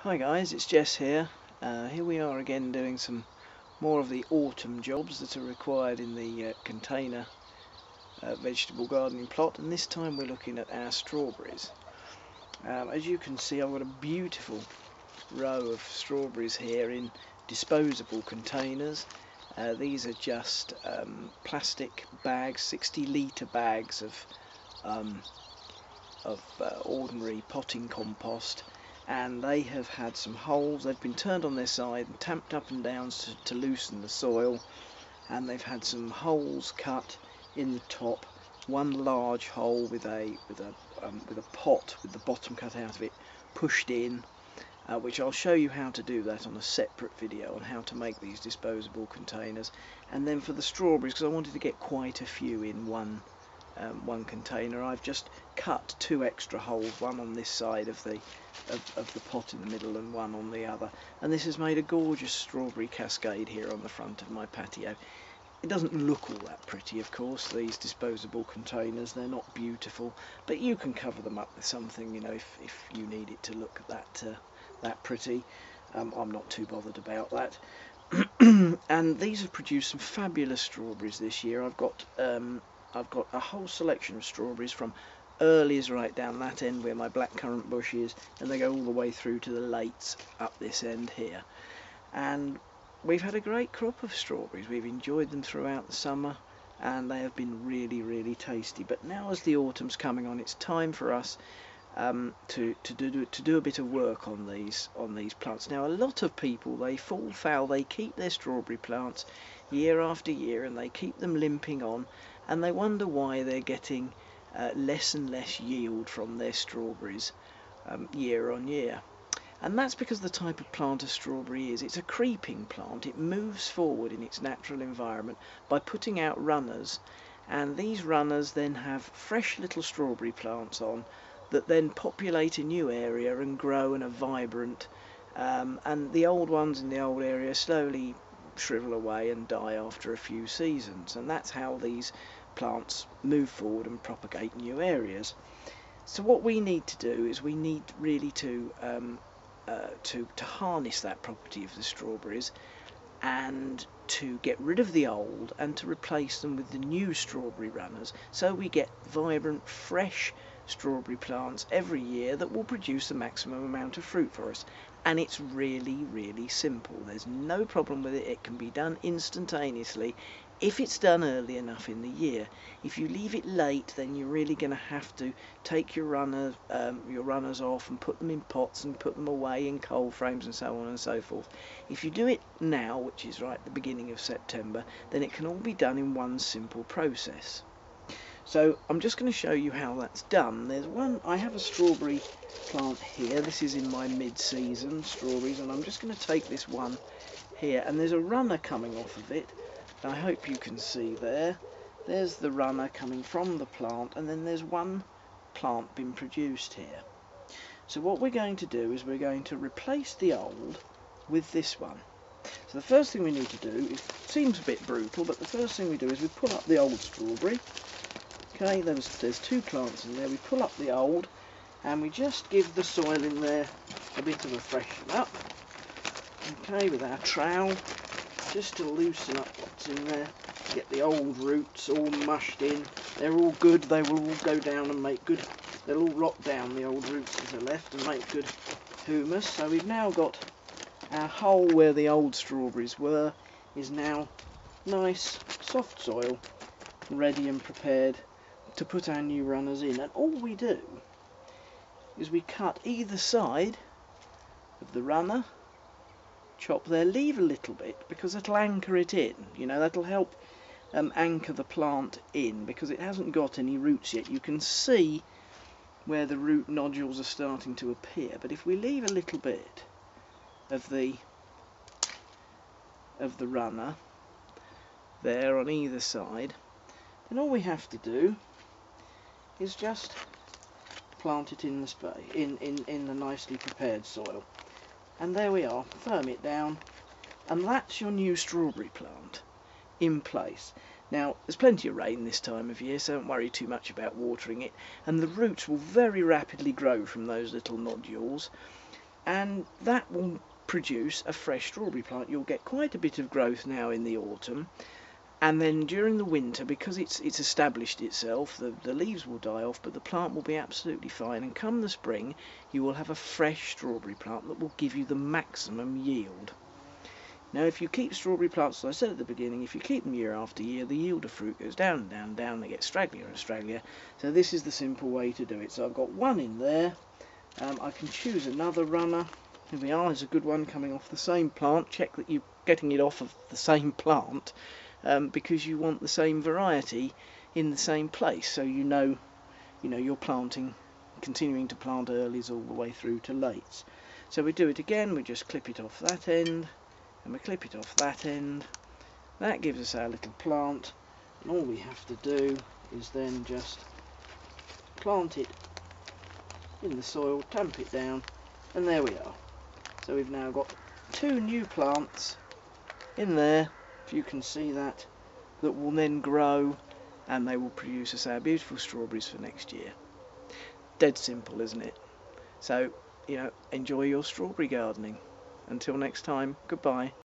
Hi guys, it's Jess here. Here we are again doing some more of the autumn jobs that are required in the container vegetable gardening plot, and this time we're looking at our strawberries. As you can see, I've got a beautiful row of strawberries here in disposable containers. These are just plastic bags, 60-litre bags of ordinary potting compost, and they have had some holes. They've been turned on their side and tamped up and down to loosen the soil, and they've had some holes cut in the top. One large hole with a pot with the bottom cut out of it pushed in, which I'll show you how to do that on a separate video on how to make these disposable containers. And then for the strawberries, because I wanted to get quite a few in one container, I've just cut 2 extra holes, one on this side of the pot in the middle and one on the other, and this has made a gorgeous strawberry cascade here on the front of my patio. It doesn't look all that pretty, of course, these disposable containers, they're not beautiful, but you can cover them up with something, you know, if you need it to look that pretty. I'm not too bothered about that. And these have produced some fabulous strawberries this year. I've got a whole selection of strawberries from earlies right down that end where my blackcurrant bush is, and they go all the way through to the lates up this end here. And we've had a great crop of strawberries. We've enjoyed them throughout the summer, and they have been really tasty. But now, as the autumn's coming on, it's time for us to do a bit of work on these plants. Now, a lot of people, they fall foul. They keep their strawberry plants year after year, and they keep them limping on, and they wonder why they're getting less and less yield from their strawberries year on year. And that's because the type of plant a strawberry is. It's a creeping plant. It moves forward in its natural environment by putting out runners, and these runners then have fresh little strawberry plants on that then populate a new area and grow and are vibrant, and the old ones in the old area slowly shrivel away and die after a few seasons, and that's how these plants move forward and propagate new areas. So what we need to do is we need really to harness that property of the strawberries, and to get rid of the old and to replace them with the new strawberry runners, so we get vibrant, fresh strawberry plants every year that will produce the maximum amount of fruit for us. And it's really simple. There's no problem with it. It can be done instantaneously if it's done early enough in the year. If you leave it late, then you're really going to have to take your runners off and put them in pots and put them away in cold frames and so on and so forth. If you do it now, which is right at the beginning of September, then it can all be done in one simple process. So I'm just going to show you how that's done. I have a strawberry plant here. This is in my mid-season strawberries, and I'm just going to take this one here, and there's a runner coming off of it. I hope you can see there. There's the runner coming from the plant, and then there's one plant being produced here. So what we're going to do is we're going to replace the old with this one. So the first thing we need to do, it seems a bit brutal, but the first thing we do is we pull up the old strawberry. Okay, there's 2 plants in there. We pull up the old, and we just give the soil in there a bit of a freshen up. Okay, with our trowel, just to loosen up what's in there, get the old roots all mushed in. They're all good. They will all go down and make good. They'll all rot down, the old roots that are left, and make good humus. So we've now got our hole where the old strawberries were is now nice soft soil, ready and prepared to put our new runners in. And all we do is we cut either side of the runner, chop there, leave a little bit because that'll anchor it in, you know, that'll help anchor the plant in because it hasn't got any roots yet. You can see where the root nodules are starting to appear, but if we leave a little bit of the runner there on either side, then all we have to do is just plant it in the space, in the nicely prepared soil. And there we are, firm it down, and that's your new strawberry plant in place. Now, there's plenty of rain this time of year, so don't worry too much about watering it, and the roots will very rapidly grow from those little nodules. and that will produce a fresh strawberry plant. You'll get quite a bit of growth now in the autumn, and then during the winter, because it's established itself, the leaves will die off, but the plant will be absolutely fine, and come the spring you will have a fresh strawberry plant that will give you the maximum yield. Now if you keep strawberry plants, as I said at the beginning, if you keep them year after year, the yield of fruit goes down and down and down, they get stragglier and stragglier. So this is the simple way to do it. So I've got one in there, I can choose another runner. Here we are, there's a good one coming off the same plant. Check that you're getting it off of the same plant, because you want the same variety in the same place, so you know you're planting, continuing to plant earlies all the way through to lates. So we do it again, we just clip it off that end, and we clip it off that end. That gives us our little plant, and all we have to do is then just plant it in the soil, tamp it down, and there we are. So we've now got 2 new plants in there, if you can see that will then grow, and they will produce us our beautiful strawberries for next year. Dead simple, isn't it? So, enjoy your strawberry gardening. Until next time, goodbye.